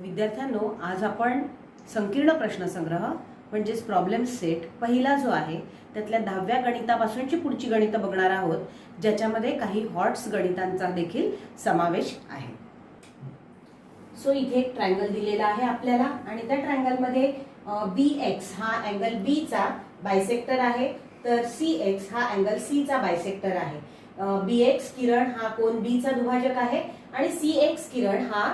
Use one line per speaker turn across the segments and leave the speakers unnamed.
विद्यार्थ्यांनो, आज आपण संकीर्ण प्रश्नसंग्रह म्हणजेच प्रॉब्लेम सेट पहिला जो आहे त्यातल्या 10व्या गणितापासूनची पुढची गणितं बघणार आहोत, ज्याच्यामध्ये काही हॉट्स गणितांचा देखील समावेश आहे. सो इथे एक ट्रायंगल दिलेला आहे आपल्याला आणि त्या ट्रायंगलमध्ये BX हा अँगल B चा बायसेक्टर आहे, तर CX हा अँगल C चा बायसेक्टर आहे. BX किरण हा कोन B चा दुभाजक आहे आणि CX किरण हा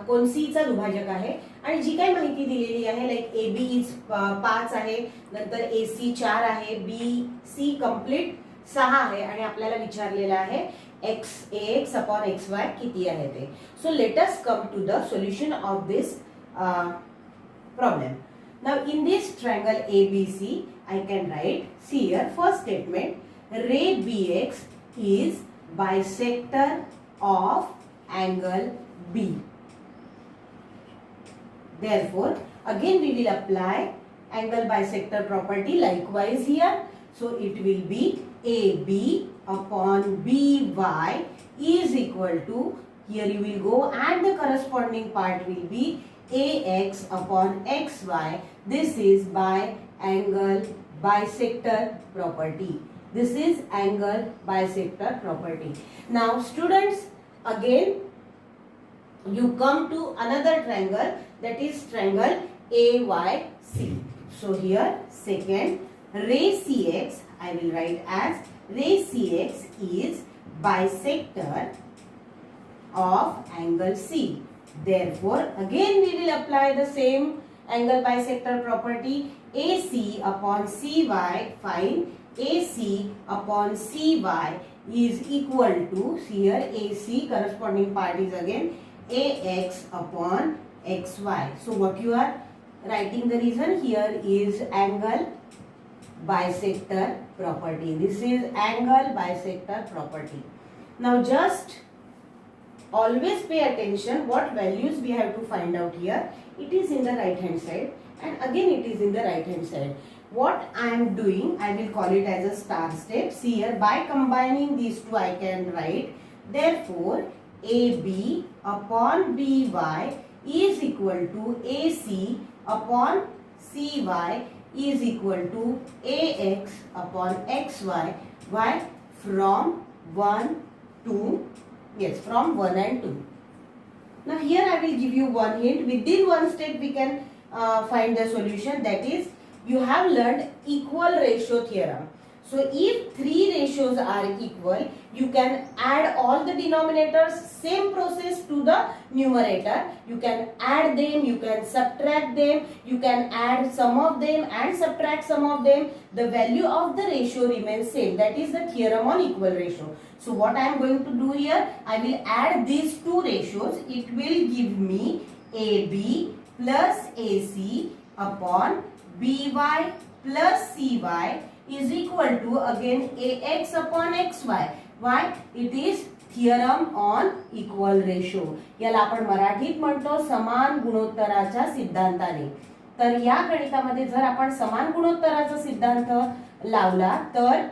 कोन C चा दुभाजक आहे. आणि जी काही माहिती दिलेली आहे लाईक AB इज 5 आहे, नंतर AC 4 आहे, BC कंप्लीट 6 आहे आणि आपल्याला विचारलेलं आहे AX अपॉन XY किती आहे ते. So let us come to the solution of this problem. Now in this triangle ABC I can write, see here first statement, ray BX is bisector of angle B. Therefore again we will apply angle bisector property likewise here. So it will be AB upon BY is equal to, here you will go and the corresponding part will be AX upon XY. This is by angle bisector property. This is angle bisector property. Now students, again you come to another triangle, that is triangle AYC. So here second ray CX I will write as ray CX is bisector of angle C. Therefore again we will apply the same angle bisector property, AC upon CY. Find AC upon CY is equal to, here AC corresponding part is again AX upon XY. So what you are writing the reason here is angle bisector property. This is angle bisector property. Now just always pay attention what values we have to find out here. It is in the right hand side and again it is in the right hand side. What I am doing, I will call it as a star step. See here, by combining these two I can write, therefore AB upon BY is equal to AC upon CY is equal to AX upon XY. Why? From 1 to, yes, from 1 and 2. Now here I will give you one hint. Within one step we can find the solution, that is you have learned equal ratio theorem. So if three ratios are equal, you can add all the denominators, same process to the numerator. You can add them, you can subtract them, you can add some of them and subtract some of them. The value of the ratio remains same. That is the theorem on equal ratio. So what I am going to do here, I will add these two ratios. It will give me AB plus AC upon BY plus CY is equal to again AX upon XY. Why? It is theorem on equal ratio. याला आपण मराठीत म्हणतो समान गुणोत्तराच्या सिद्धांताने. तर या गणितामध्ये जर आपण समान गुणोत्तराचा सिद्धांत लावला तर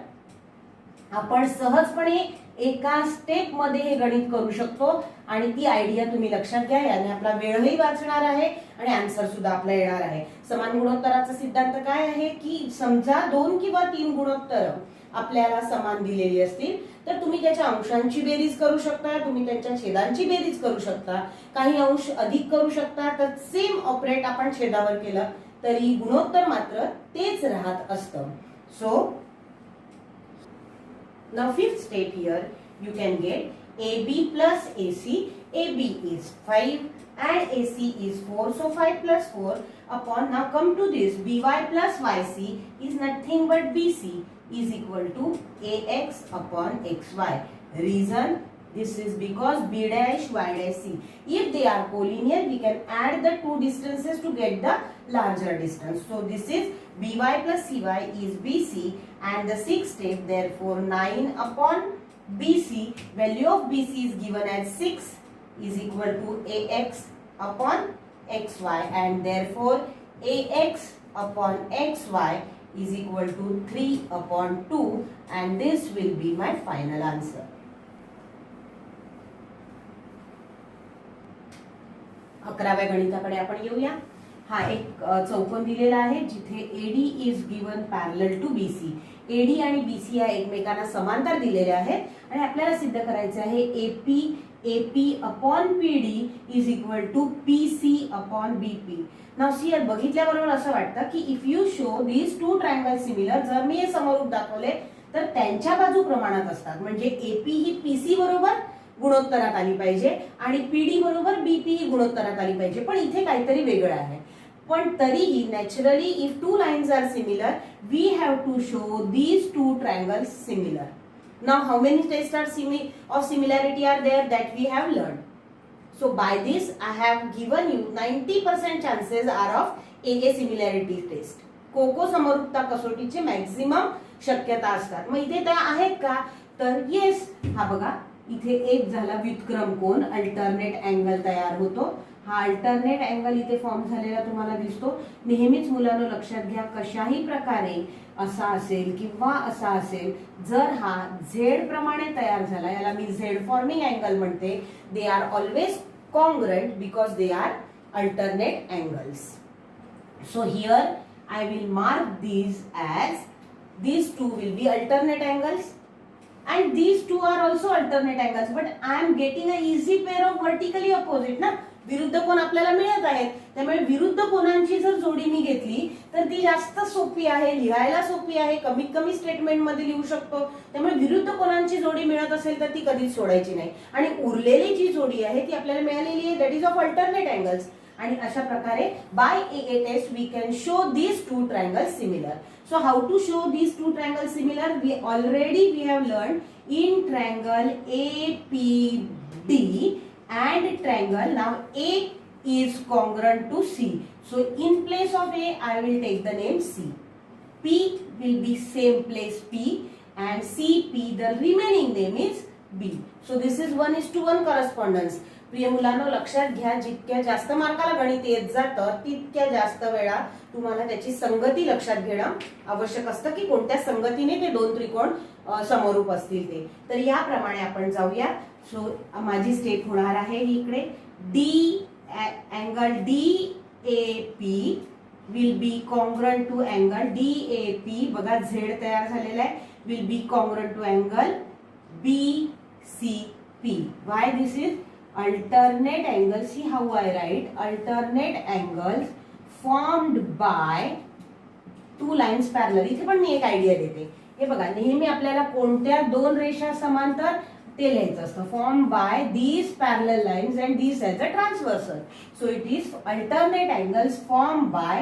आपण सहजपणे एका स्टेप मध्ये हे गणित करू शकतो आणि ती आयडिया तुम्ही लक्षात घ्या. याने आपला वेळही वाचणार आहे आणि आन्सर सुद्धा आपला येणार आहे. समान गुणोत्तराचा सिद्धांत काय आहे की समजा 2 किंवा 3 गुणोत्तर आपल्याला समान दिलेली असतील तर तुम्ही त्याच्या अंशांची बेरीज करू शकता, तुम्ही त्यांच्या छेदांची बेरीज करू शकता, काही अंश अधिक करू शकता. तर सेम ऑपरेट आपण छेदावर केलं तरी गुणोत्तर मात्र तेच राहत असतं. सो now fifth step here you can get AB plus AC. AB is 5 and AC is 4, so 5 plus 4 upon, now come to this, BY plus YC is nothing but BC is equal to AX upon XY. Reason, this is because B dash Y dash C, if they are collinear we can add the two distances to get the larger distance. So this is BY plus CY is BC and the sixth step, therefore 9 upon BC, value of BC is given as 6 is equal to AX upon XY and therefore AX upon XY is equal to 3 upon 2 and this will be my final answer. 11व्या गणिताकडे आपण येऊया. हा एक चौकोन दिलेला आहे जिथे AD is given parallel to BC. AD आणि BC या एकमेकांना समांतर दिलेले आहेत आणि आपल्याला सिद्ध करायचे आहे AP upon PD is equal to PC upon BP. नाव सी बघितल्याबरोबर असं वाटतं की if you show these two triangle similar, जर मी हे समरूप दाखवले तर त्यांच्या बाजू प्रमाणात असतात. म्हणजे AP ही PC बरोबर गुणोत्तरात आली पाहिजे आणि PD बरोबर BP ही गुणोत्तरात आली पाहिजे. पण इथे काहीतरी वेगळं आहे. पण तरीही naturally if two lines are similar we have to show these two triangles similar. Now how many test are of similarity are there that we have learned. So by this I have given you 90% chances are of AA similarity test. कोको समरूपता कसोटीचे maximum शक्यता असतात. मग इथे त्या आहेत का, तर येस. हा बघा इथे एक झाला व्युत्क्रम कोन, अल्टरनेट अँगल तयार होतो. हा अल्टरनेट अँगल इथे फॉर्म झालेला तुम्हाला दिसतो. नेहमीच मुलांनो लक्षात घ्या, कशाही प्रकारे असा असेल किंवा असा असेल, जर हा झेड प्रमाणे तयार झाला, याला मी झेड फॉर्मिंग अँगल म्हणते. They are always congruent because they are alternate angles. So here I will mark these as these two will be alternate angles and these two are also alternate angles, but I am getting a easy pair of vertically opposite ना. विरुद्ध कोण आपल्याला मिळत आहेत, त्यामुळे विरुद्ध कोणांची जर जोडी मी घेतली तर ती जास्त सोपी आहे, लिहायला सोपी आहे, कमीत कमी स्टेटमेंट मध्ये लिहू शकतो. त्यामुळे विरुद्ध कोणांची जोडी मिळत असेल तर ती कधीच सोडायची नाही. आणि उरलेली जी जोडी आहे ती आपल्याला मिळालेली आहे, that is of alternate angles. आणि अशा प्रकारे by AA test we can show these two triangles similar. So how to show these two triangles similar? We have learned in triangle APD and triangle. Now A is congruent to C. So in place of A, I will take the name C. P will be same place P and CP. The remaining name is B. So this is 1:1 correspondence. प्रिय मुलांनो लक्षात घ्या, जितक्या जास्त मार्काला गणित येत जातं तितक्या जास्त वेळा तुम्हाला त्याची संगती लक्षात घेणं आवश्यक असतं की कोणत्या संगतीने ते दोन त्रिकोण समरूप असतील ते. तर याप्रमाणे आपण जाऊया. सो माझी स्टेप होणार आहे इकडे angle DAP will be congruent to angle DAP. बघा झेड तयार झालेला आहे, will be congruent to angle BCP. Why this is alternate angles. See how I write alternate angles formed by two lines parallel. इथे पण मी एक idea देते. हे बघा नेहमी आपल्याला कोणत्या दोन रेषा समांतर ते लिहायचं असतं. Form by these parallel lines and these as a transversal. So it is alternate angles formed by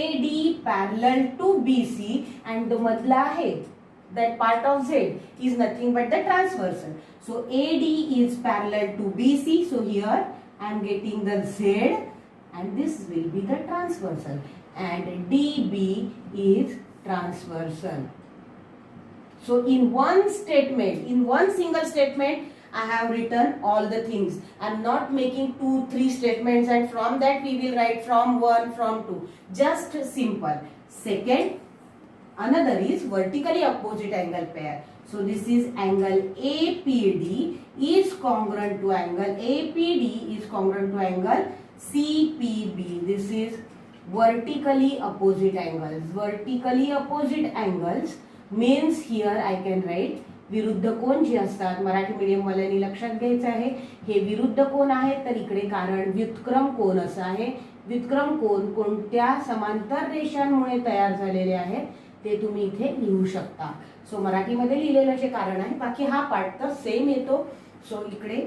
AD parallel to BC and the मधला आहे that part of Z is nothing but the transversal. So AD is parallel to BC. So here I am getting the Z and this will be the transversal and DB is transversal. So in one statement, in one single statement, I have written all the things. I am not making 2-3 statements and from that we will write from 1, from 2. Just simple. Second, another is vertically opposite angle pair. So this is angle APD is congruent to angle APD is congruent to angle CPB. This is vertically opposite angles. Vertically opposite angles means here I can write विरुद्ध कोण जे असतात. Marathi medium वाल्यांनी लक्षात घ्यायचं आहे हे विरुद्ध कोण आहेत, तर इकडे कारण व्युत्क्रम कोण असं आहे. व्युत्क्रम कोण कोणत्या समांतर रेषांमुळे तयार झालेले आहेत ते तुम्ही इथे लिहू शकता. सो मराठीमध्ये लिहिलेलं जे कारण आहे बाकी हा पार्ट तर सेम येतो. सो इकडे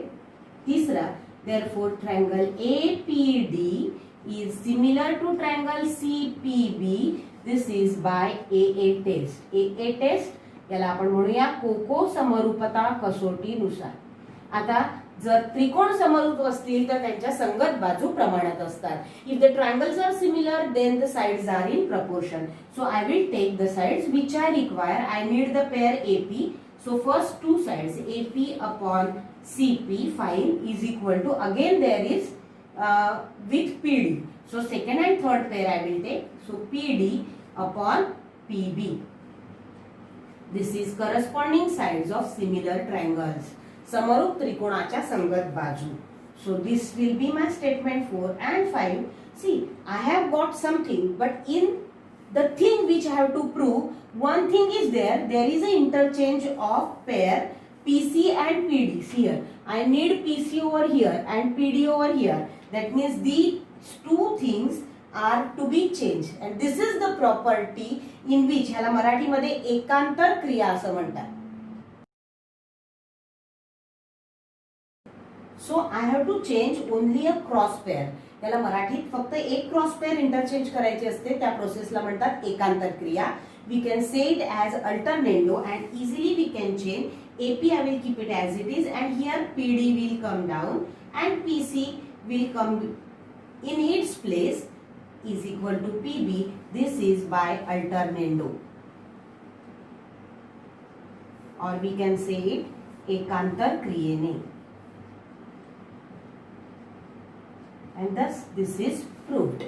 तिसरा therefore triangle APD is similar to triangle CPB. This is by AA test. AA test याला आपण म्हणूया कोको समरूपता कसोटीनुसार. आता जर त्रिकोण समरूप असतील तर त्यांच्या संगत बाजू प्रमाणात असतात. If the triangles are similar then the sides are in proportion. So I will take the sides which I require. I need the pair AP. So first two sides AP upon CP fine is equal to, again there is with PD. So second and third pair I will take. So PD upon PB. This is corresponding sides of similar triangles. समरूप त्रिकोणाच्या संगत बाजू. So this will be my statement 4 and 5. See, I have got something, but in the thing which I have to prove, one thing is there is an interchange of pair PC and PD here. I need PC over here and PD over here. That means these two things are to be changed, and this is the property in which ह्याला मराठीमध्ये एकांतर क्रिया असं म्हणतात. So I have to change only a cross pair. याला मराठीत फक्त एक cross pair interchange करायची असते, त्या प्रोसेसला म्हणतात एकांतर क्रिया. We can say it as alternando and easily we can change. AP I will keep it as it is, and here PD will come down and PC will come in its place is equal to PB. This is by alternando, or we can say it एकांतर क्रियेने. And thus this is proved.